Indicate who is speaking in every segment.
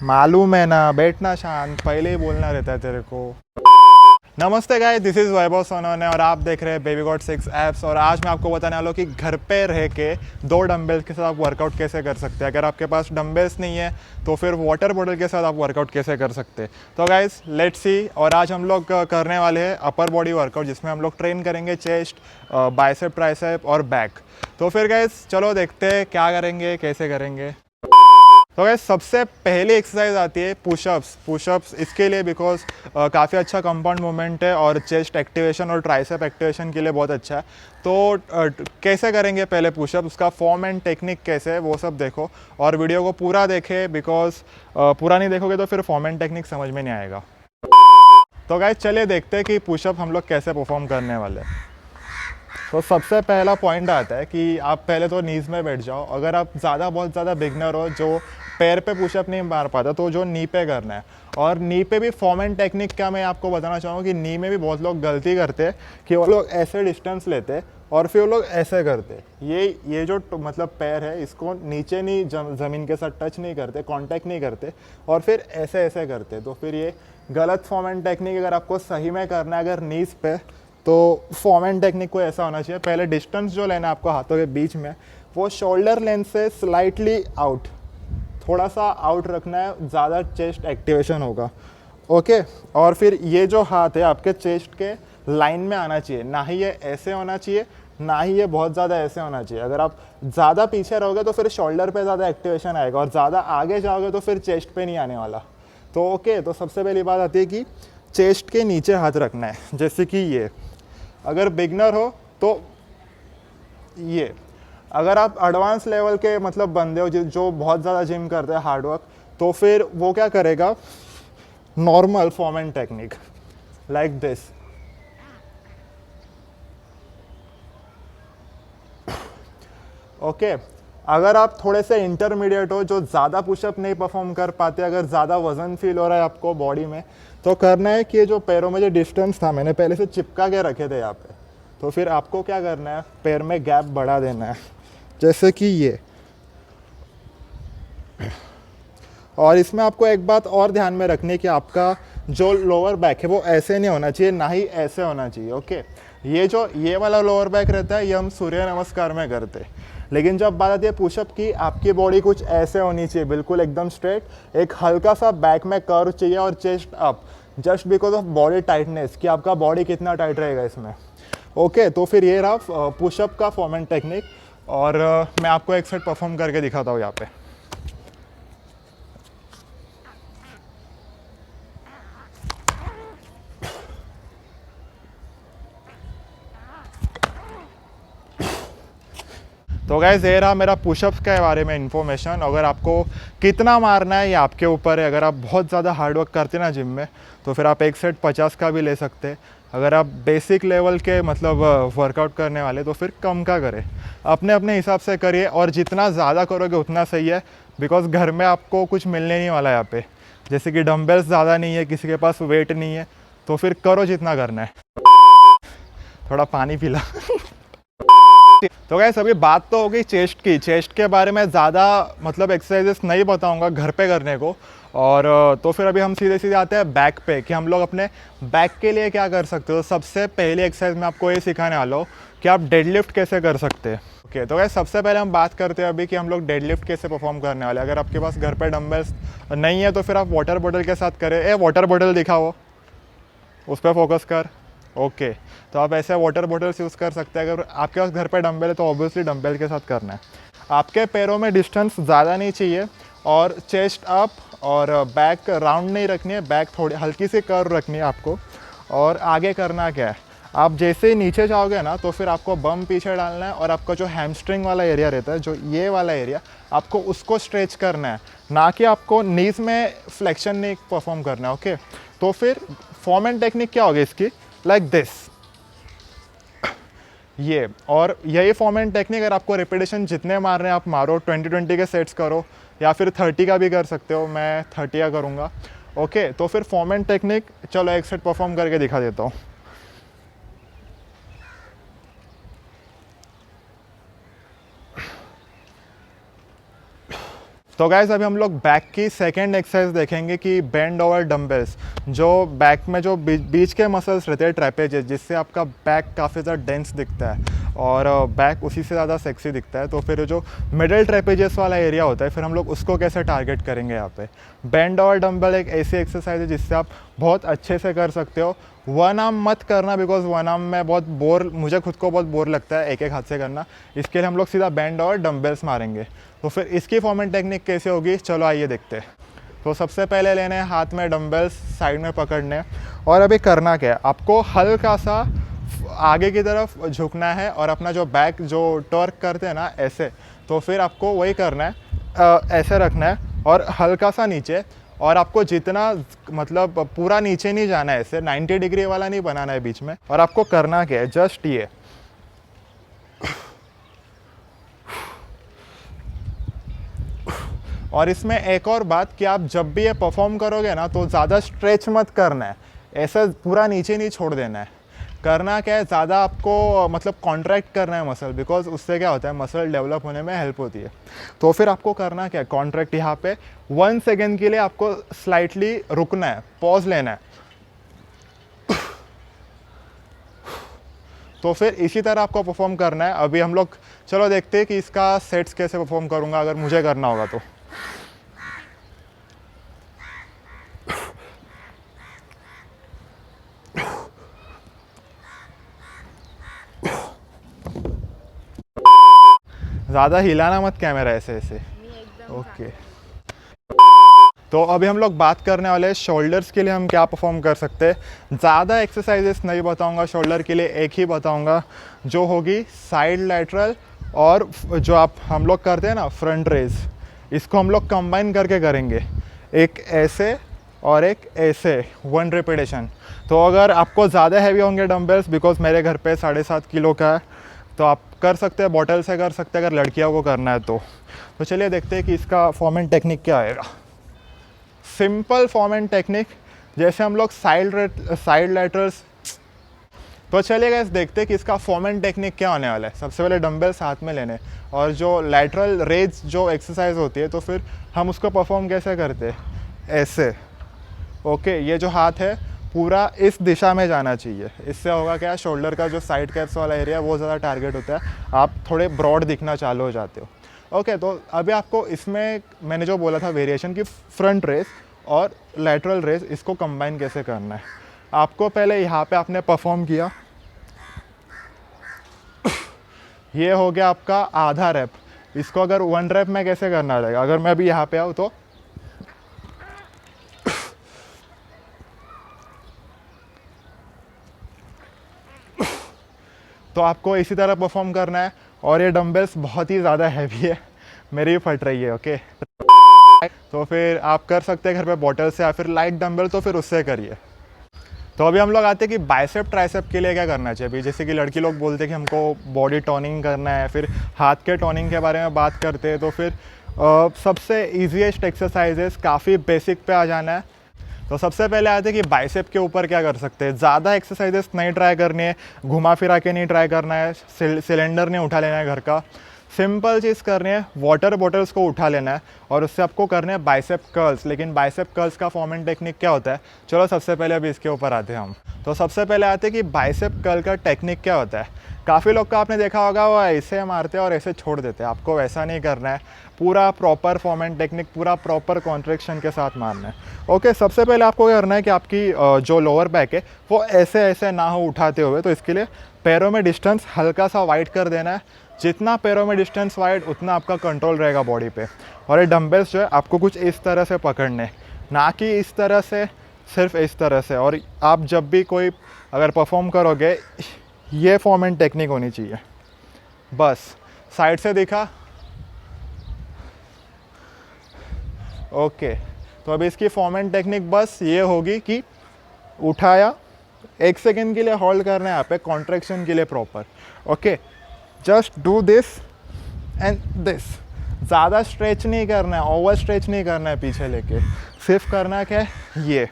Speaker 1: मालूम है ना, बैठना शांत, पहले ही बोलना रहता है तेरे को। नमस्ते गाइस, दिस इज़ वैभव सोनोने और आप देख रहे हैं बेबी गॉड 6 ऐप्स। और आज मैं आपको बताने वाला हूँ कि घर पे रह के 2 डम्बल्स के साथ आप वर्कआउट कैसे कर सकते हैं। अगर आपके पास डम्बल्स नहीं है तो फिर वाटर बॉटल के साथ आप वर्कआउट कैसे कर सकते हैं। तो गाइस लेट्स सी। और आज हम लोग करने वाले हैं अपर बॉडी वर्कआउट, जिसमें हम लोग ट्रेन करेंगे चेस्ट, बाइसेप, ट्राइसेप और बैक। तो फिर गाइस चलो देखते हैं क्या करेंगे, कैसे करेंगे। तो गाइस सबसे पहली एक्सरसाइज आती है पुशअप्स इसके लिए, बिकॉज काफ़ी अच्छा कंपाउंड मूवमेंट है और चेस्ट एक्टिवेशन और ट्राइसेप एक्टिवेशन के लिए बहुत अच्छा है। तो कैसे करेंगे पहले पुशअप, उसका फॉर्म एंड टेक्निक कैसे है वो सब देखो और वीडियो को पूरा देखें, बिकॉज पूरा नहीं देखोगे तो फिर फॉर्म एंड टेक्निक समझ में नहीं आएगा। तो गाइस चलिए देखते हैं कि पुशअप हम लोग कैसे परफॉर्म करने वाले हैं। तो सबसे पहला पॉइंट आता है कि आप पहले तो नीज़ में बैठ जाओ। अगर आप बहुत ज़्यादा बिगनर हो जो पैर पे पुशअप नहीं मार पाता, तो जो नी पे करना है। और नी पे भी फॉर्म एंड टेक्निक क्या मैं आपको बताना चाहूँगा कि नी में भी बहुत लोग गलती करते हैं कि वो लोग ऐसे डिस्टेंस लेते और फिर वो लोग ऐसे करते। ये जो मतलब पैर है इसको नीचे नहीं ज़मीन के साथ टच नहीं करते, कांटेक्ट नहीं करते और फिर ऐसे ऐसे करते। तो फिर ये गलत फॉर्म एंड टेक्निक। अगर आपको सही में करना है अगर नीज़ पे, तो फॉर्म एंड टेक्निक को ऐसा होना चाहिए, पहले डिस्टेंस जो लेना है आपको हाथों के बीच में वो शोल्डर लेंथ से स्लाइटली आउट, थोड़ा सा आउट रखना है, ज़्यादा चेस्ट एक्टिवेशन होगा। ओके। और फिर ये जो हाथ है आपके चेस्ट के लाइन में आना चाहिए, ना ही ये ऐसे होना चाहिए, ना ही ये बहुत ज़्यादा ऐसे होना चाहिए। अगर आप ज़्यादा पीछे रहोगे तो फिर शोल्डर पे ज़्यादा एक्टिवेशन आएगा और ज़्यादा आगे जाओगे तो फिर चेस्ट पे नहीं आने वाला। तो ओके, तो सबसे पहली बात आती है कि चेस्ट के नीचे हाथ रखना है, जैसे कि ये। अगर बिगनर हो तो ये, अगर आप एडवांस लेवल के मतलब बंदे हो जो बहुत ज़्यादा जिम करते हैं हार्डवर्क, तो फिर वो क्या करेगा, normal form and technique like this. Okay. अगर आप थोड़े से इंटरमीडिएट हो जो ज़्यादा पुशअप नहीं परफॉर्म कर पाते, अगर ज़्यादा वजन फील हो रहा है आपको बॉडी में, तो करना है कि ये जो पैरों में जो डिस्टेंस था मैंने पहले से चिपका के रखे थे यहाँ पे, तो फिर आपको क्या करना है, पैर में गैप बढ़ा देना है, जैसे कि ये। और इसमें आपको एक बात और ध्यान में रखनी है कि आपका जो लोअर बैक है वो ऐसे नहीं होना चाहिए, ना ही ऐसे होना चाहिए। ओके। ये वाला लोअर बैक रहता है, ये हम सूर्य नमस्कार में करते हैं। लेकिन जब बात आती है पुशअप की, आपकी बॉडी कुछ ऐसे होनी चाहिए, बिल्कुल एकदम स्ट्रेट। एक हल्का सा बैक में कर्व चाहिए और chest up, just because of body tightness, कि आपका बॉडी कितना टाइट रहेगा इसमें। ओके। तो फिर ये रहा पुशअप का फॉर्म एंड टेक्निक। और मैं आपको एक सेट परफॉर्म करके दिखाता हूँ यहाँ पे। तो गाइस ये रहा मेरा पुशअप्स के बारे में इन्फॉर्मेशन। अगर आपको कितना मारना है ये आपके ऊपर है। अगर आप बहुत ज़्यादा हार्डवर्क करते ना जिम में, तो फिर आप एक सेट 50 का भी ले सकते हैं। अगर आप बेसिक लेवल के मतलब वर्कआउट करने वाले, तो फिर कम का करें, अपने अपने हिसाब से करिए। और जितना ज़्यादा करोगे उतना सही है, बिकॉज घर में आपको कुछ मिलने नहीं वाला यहाँ पे। जैसे कि डम्बल्स ज़्यादा नहीं है, किसी के पास वेट नहीं है, तो फिर करो जितना करना है। थोड़ा पानी पिला। तो गाइस अभी बात तो हो गई चेस्ट की। चेस्ट के बारे में ज़्यादा मतलब एक्सरसाइजेस नहीं बताऊंगा घर पे करने को। और तो फिर अभी हम सीधे सीधे आते हैं बैक पे, कि हम लोग अपने बैक के लिए क्या कर सकते हो। सबसे पहली एक्सरसाइज मैं आपको ये सिखाने वाला हूँ कि आप डेडलिफ्ट कैसे कर सकते हैं। ओके। तो गाइस सबसे पहले हम बात करते हैं अभी कि हम लोग डेडलिफ्ट कैसे परफॉर्म करने वाले हैं। अगर आपके पास घर पे डंबल्स नहीं है तो फिर आप वाटर बॉटल के साथ करें। वाटर बॉटल दिखाओ, उस पर फोकस कर। ओके। तो आप ऐसे वाटर बॉटल्स यूज़ कर सकते हैं। अगर आपके पास घर पे डंबल है तो ऑब्वियसली डंबल के साथ करना है। आपके पैरों में डिस्टेंस ज़्यादा नहीं चाहिए और चेस्ट अप और बैक राउंड नहीं रखनी है, बैक थोड़ी हल्की सी कर्व रखनी है आपको। और आगे करना क्या है, आप जैसे ही नीचे जाओगे ना, तो फिर आपको बम पीछे डालना है और आपका जो हैमस्ट्रिंग वाला एरिया रहता है, जो ये वाला एरिया, आपको उसको स्ट्रेच करना है, ना कि आपको नीज में फ्लेक्शन नहीं परफॉर्म करना है। ओके। तो फिर फॉर्म एंड टेक्निक क्या होगी इसकी, लाइक दिस, ये। और यही फॉर्म एंड टेक्निक अगर आपको रिपीटेशन जितने मार रहे हैं आप मारो, 20-20 के सेट्स करो, या फिर 30 का भी कर सकते हो। मैं 30 का करूँगा। ओके। तो फिर फॉर्म एंड टेक्निक, चलो एक सेट परफॉर्म करके दिखा देता हूँ। तो गाइस अभी हम लोग बैक की सेकंड एक्सरसाइज देखेंगे कि बेंड ओवर डंबल्स, जो बैक में जो बीच के मसल्स रहते हैं ट्रेपेजेस, जिससे आपका बैक काफ़ी ज़्यादा डेंस दिखता है और बैक उसी से ज़्यादा सेक्सी दिखता है। तो फिर जो मिडिल ट्रेपेजेस वाला एरिया होता है, फिर हम लोग उसको कैसे टारगेट करेंगे यहाँ पे। बेंड ओवर डंबल एक ऐसी एक्सरसाइज है जिससे आप बहुत अच्छे से कर सकते हो। वन आर्म मत करना, बिकॉज वन आर्म में बहुत मुझे खुद को बहुत बोर लगता है एक एक हाथ से करना। इसके लिए हम लोग सीधा बेंड और डंबल्स मारेंगे। तो फिर इसकी फॉर्म एंड टेक्निक कैसे होगी, चलो आइए देखते हैं। तो सबसे पहले लेने हैं हाथ में डंबल्स, साइड में पकड़ने, और अभी करना क्या है, आपको हल्का सा आगे की तरफ झुकना है और अपना जो बैक जो टर्क करते हैं ना ऐसे, तो फिर आपको वही करना है, ऐसे रखना है और हल्का सा नीचे। और आपको जितना मतलब पूरा नीचे नहीं जाना है, ऐसे 90 डिग्री वाला नहीं बनाना है बीच में। और आपको करना क्या है, जस्ट ये और इसमें एक और बात कि आप जब भी ये परफॉर्म करोगे ना, तो ज़्यादा स्ट्रेच मत करना है, ऐसा पूरा नीचे नहीं छोड़ देना है। करना क्या है, ज़्यादा आपको मतलब कॉन्ट्रैक्ट करना है मसल, बिकॉज उससे क्या होता है, मसल डेवलप होने में हेल्प होती है। तो फिर आपको करना क्या है, कॉन्ट्रैक्ट यहाँ पे 1 सेकेंड के लिए आपको स्लाइटली रुकना है, पॉज लेना है। तो फिर इसी तरह आपको परफॉर्म करना है। अभी हम लोग चलो देखते हैं कि इसका सेट्स कैसे परफॉर्म करूँगा अगर मुझे करना होगा तो। ज़्यादा हिलाना मत कैमरा, ऐसे ऐसे। ओके। तो अभी हम लोग बात करने वाले हैं शोल्डर्स के लिए हम क्या परफॉर्म कर सकते हैं। ज़्यादा एक्सरसाइजेस नहीं बताऊंगा शोल्डर के लिए, एक ही बताऊंगा जो होगी साइड लैटरल, और जो हम लोग करते हैं ना फ्रंट रेज, इसको हम लोग कंबाइन करके करेंगे, एक ऐसे और एक ऐसे, 1 रिपीटेशन। तो अगर आपको ज़्यादा हैवी होंगे डंबल्स, बिकॉज मेरे घर पे 7.5 किलो का है, तो आप कर सकते हैं, बॉटल से कर सकते हैं अगर लड़कियों को करना है तो। चलिए देखते हैं कि इसका फॉर्म एंड टेक्निक क्या आएगा। सिंपल फॉर्म एंड टेक्निक, जैसे हम लोग साइड लैटरल्स। तो चलिए गाइस देखते हैं कि इसका फॉर्म एंड टेक्निक क्या होने वाला है। सबसे पहले डंबल्स हाथ में लेने, और जो लैटरल रेज जो एक्सरसाइज होती है, तो फिर हम उसको परफॉर्म कैसे करते हैं, ऐसे। ओके, ये जो हाथ है पूरा इस दिशा में जाना चाहिए। इससे होगा क्या, शोल्डर का जो साइड कैप्स वाला एरिया वो ज़्यादा टारगेट होता है, आप थोड़े ब्रॉड दिखना चालू हो जाते हो। ओके, तो अभी आपको इसमें मैंने जो बोला था वेरिएशन की फ्रंट रेस और लैटरल रेस, इसको कंबाइन कैसे करना है। आपको पहले यहाँ पे आपने परफॉर्म किया, ये हो गया आपका आधा रैप। इसको अगर 1 रैप में कैसे करना रहेगा, अगर मैं अभी यहाँ पे आऊँ तो आपको इसी तरह परफॉर्म करना है। और ये डंबल्स बहुत ही ज़्यादा हैवी है, मेरी भी फट रही है। ओके, तो फिर आप कर सकते हैं घर पे बॉटल से, या फिर लाइट डंबल तो फिर उससे करिए। तो अभी हम लोग आते हैं कि बाइसेप ट्राइसेप के लिए क्या करना चाहिए। अभी जैसे कि लड़की लोग बोलते हैं कि हमको बॉडी टोनिंग करना है, फिर हाथ के टोनिंग के बारे में बात करते हैं, तो फिर सबसे ईजीएस्ट एक्सरसाइजेस, काफ़ी बेसिक पे आ जाना है। तो सबसे पहले आते हैं कि बाइसेप के ऊपर क्या कर सकते हैं। ज़्यादा एक्सरसाइजेस नहीं ट्राई करनी है, घुमा फिरा के नहीं ट्राई करना है, सिलेंडर नहीं उठा लेना है घर का। सिंपल चीज़ करनी है, वाटर बॉटल्स को उठा लेना है और उससे आपको करने हैं बाइसेप कर्ल्स। लेकिन बाइसेप कर्ल्स का फॉर्म एंड टेक्निक क्या होता है, चलो सबसे पहले अभी इसके ऊपर आते हैं हम। तो सबसे पहले आते हैं कि बाइसेप कर्ल का टेक्निक क्या होता है। काफ़ी लोग का आपने देखा होगा वो ऐसे मारते हैं और ऐसे छोड़ देते हैं, आपको वैसा नहीं करना है। पूरा प्रॉपर फॉर्म एंड टेक्निक, पूरा प्रॉपर कॉन्ट्रैक्शन के साथ मारना है। ओके, सबसे पहले आपको करना है कि आपकी जो लोअर बैक है वो ऐसे ऐसे ना हो उठाते हुए। तो इसके लिए पैरों में डिस्टेंस हल्का सा वाइड कर देना है। जितना पैरों में डिस्टेंस वाइड, उतना आपका कंट्रोल रहेगा बॉडी पे। और ये डंबल्स जो है आपको कुछ इस तरह से पकड़ने, ना कि इस तरह से, सिर्फ इस तरह से। और आप जब भी कोई अगर परफॉर्म करोगे, ये फॉर्म एंड टेक्निक होनी चाहिए। बस साइड से दिखा, ओके। तो अभी इसकी फॉर्म एंड टेक्निक बस ये होगी कि उठाया, 1 सेकेंड के लिए होल्ड करना है यहाँ पे, कॉन्ट्रैक्शन के लिए proper. Okay, just do this and this. ज़्यादा स्ट्रेच नहीं करना है, ओवर स्ट्रेच नहीं करना है पीछे लेके, सिर्फ करना क्या है, ये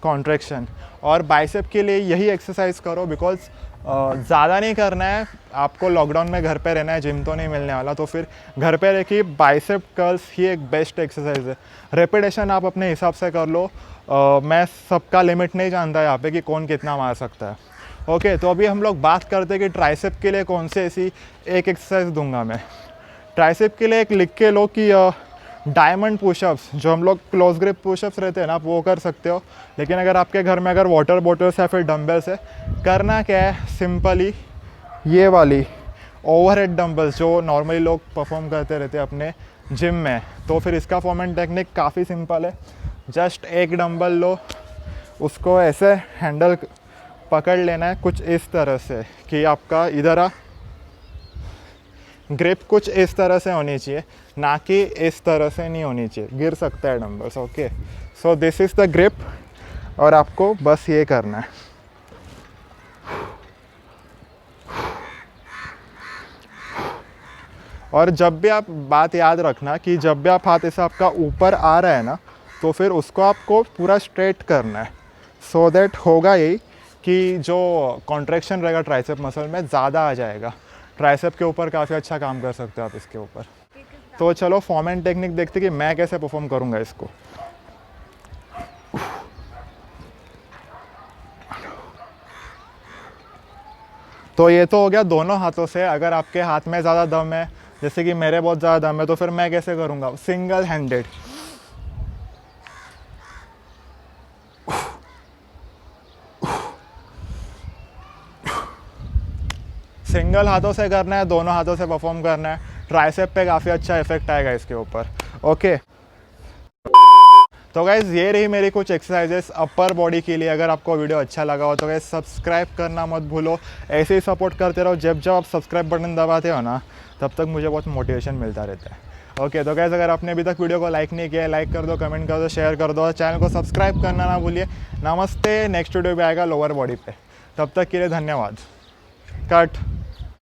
Speaker 1: कॉन्ट्रैक्शन। और बाइसेप के लिए यही एक्सरसाइज करो, बिकॉज ज़्यादा नहीं करना है आपको। लॉकडाउन में घर पे रहना है, जिम तो नहीं मिलने वाला, तो फिर घर पे रह के बाइसेप कर्ल्स ही एक बेस्ट एक्सरसाइज है। रेपिटेशन आप अपने हिसाब से कर लो। मैं सबका लिमिट नहीं जानता यहाँ पे कि कौन कितना मार सकता है। ओके, तो अभी हम लोग बात करते हैं कि ट्राइसेप के लिए कौन से ऐसी एक एक्सरसाइज दूंगा मैं। ट्राइसेप के लिए एक लिख के लो कि डायमंड पुशअप्स, जो हम लोग क्लोज ग्रिप पुशअप्स रहते हैं ना, आप वो कर सकते हो। लेकिन अगर आपके घर में अगर वाटर बॉटल्स या फिर डंबल्स है, करना क्या है, सिंपली ये वाली ओवरहेड डंबल्स जो नॉर्मली लोग परफॉर्म करते रहते हैं अपने जिम में, तो फिर इसका फॉर्मेट टेक्निक काफ़ी सिंपल है। जस्ट एक डंबल लो, उसको ऐसे हैंडल पकड़ लेना है कुछ इस तरह से कि आपका इधर ग्रिप कुछ इस तरह से होनी चाहिए, ना कि इस तरह से नहीं होनी चाहिए, गिर सकता है dumbbells. Okay, so this is the grip और आपको बस ये करना है। और जब भी आप बात याद रखना कि जब भी आप हाथ ऐसे आपका ऊपर आ रहा है ना, तो फिर उसको आपको पूरा स्ट्रेट करना है। सो दैट होगा यही कि जो कॉन्ट्रैक्शन रहेगा ट्राइसेप मसल में ज़्यादा आ जाएगा। ट्राइसेप के ऊपर काफ़ी अच्छा काम कर सकते हो आप इसके ऊपर। तो चलो फॉर्म एंड टेक्निक देखते कि मैं कैसे परफॉर्म करूँगा इसको। तो ये तो हो गया दोनों हाथों से। अगर आपके हाथ में ज़्यादा दम है, जैसे कि मेरे बहुत ज़्यादा दम है, तो फिर मैं कैसे करूँगा, सिंगल हैंडेड। सिंगल हाथों से करना है, दोनों हाथों से परफॉर्म करना है। ट्राइसेप पे काफ़ी अच्छा इफेक्ट आएगा इसके ऊपर। ओके, तो गाइज़ ये रही मेरी कुछ एक्सरसाइजेस अपर बॉडी के लिए। अगर आपको वीडियो अच्छा लगा हो तो गाइज़ सब्सक्राइब करना मत भूलो। ऐसे ही सपोर्ट करते रहो। जब जब आप सब्सक्राइब बटन दबाते हो ना, तब तक मुझे बहुत मोटिवेशन मिलता रहता है। ओके, तो गाइज़ अगर आपने अभी तक वीडियो को लाइक नहीं किया है, लाइक कर दो, कमेंट कर दो, शेयर कर दो, चैनल को सब्सक्राइब करना ना भूलिए। नमस्ते, नेक्स्ट वीडियो भी आएगा लोअर बॉडी पे। तब तक के लिए धन्यवाद। कट।